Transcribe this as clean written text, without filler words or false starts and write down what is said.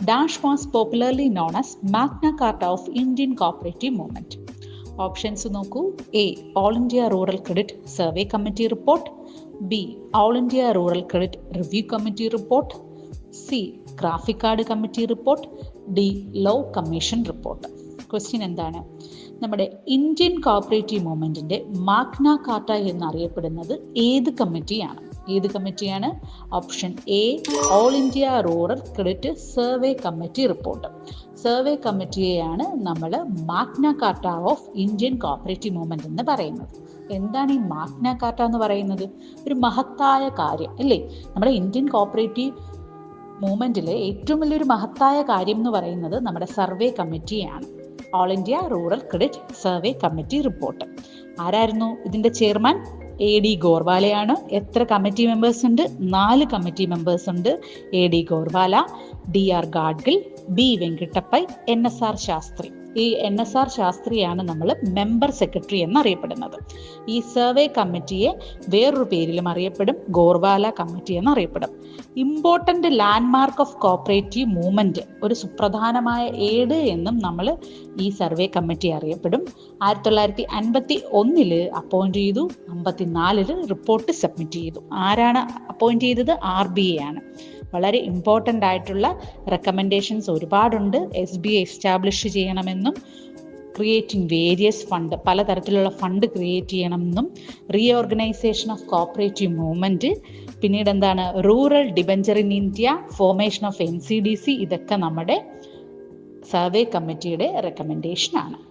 dash was popularly known as Magna Carta of Indian Cooperative Movement? Options നോക്കൂ. A, all India rural credit survey committee report. B, all India rural credit review committee report. C, graphic card committee report. D, law commission report. Question എന്താണ്? നമ്മുടെ Indian cooperative മൂവ്മെന്റിന്റെ Magna Carta എന്നറിയപ്പെടുന്നത് ഏത് കമ്മിറ്റിയാണ്? ഏത് കമ്മിറ്റിയാണ്? Option A, all India rural credit survey committee report. Survey കമ്മിറ്റിയെയാണ് നമ്മൾ Magna Carta of Indian cooperative movement എന്ന് പറയുന്നത്. എന്താണ് ഈ മാഗ്ന കാർട്ട എന്ന് പറയുന്നത്? ഒരു മഹത്തായ കാര്യം അല്ലേ? നമ്മുടെ ഇന്ത്യൻ കോപ്പറേറ്റീവ് മൂവ്മെന്റിലെ ഏറ്റവും വലിയൊരു മഹത്തായ കാര്യം എന്ന് പറയുന്നത് നമ്മുടെ സർവേ കമ്മിറ്റിയാണ്. All India rural credit survey committee report. ആരായിരുന്നു ഇതിന്റെ ചെയർമാൻ? A D ഗോർവാലയാണ്. എത്ര കമ്മിറ്റി മെമ്പേഴ്സ് ഉണ്ട്? 4 കമ്മിറ്റി മെമ്പേഴ്സ് ഉണ്ട്. A D Gorwala, D R Gadgil, B Venkatappiah, NSR Shastri. ഈ NSR ശാസ്ത്രിയാണ് നമ്മൾ മെമ്പർ സെക്രട്ടറി എന്നറിയപ്പെടുന്നത്. ഈ സർവേ കമ്മിറ്റിയെ വേറൊരു പേരിലും അറിയപ്പെടും, ഗോർവാല കമ്മിറ്റി എന്നറിയപ്പെടും. Important landmark of cooperative movement, ഒരു സുപ്രധാനമായ ഏട് എന്നും നമ്മൾ ഈ സർവേ കമ്മിറ്റി അറിയപ്പെടും. 1951 അപ്പോയിന്റ് ചെയ്തു, 54 റിപ്പോർട്ട് സബ്മിറ്റ് ചെയ്തു. ആരാണ് അപ്പോയിന്റ് ചെയ്തത്? RBI ആണ്. വളരെ ഇമ്പോർട്ടൻ്റ് ആയിട്ടുള്ള റെക്കമെൻഡേഷൻസ് ഒരുപാടുണ്ട്. SBI എസ്റ്റാബ്ലിഷ് ചെയ്യണമെന്നും, ക്രിയേറ്റിംഗ് വേരിയസ് ഫണ്ട്, പലതരത്തിലുള്ള ഫണ്ട് ക്രിയേറ്റ് ചെയ്യണമെന്നും, റീഓർഗനൈസേഷൻ ഓഫ് കോപ്പറേറ്റീവ് മൂവ്മെന്റ്, പിന്നീട് എന്താണ്, rural debenture in India, formation of NCDC, ഇതൊക്കെ നമ്മുടെ സർവേ കമ്മിറ്റിയുടെ റെക്കമെൻഡേഷൻ ആണ്.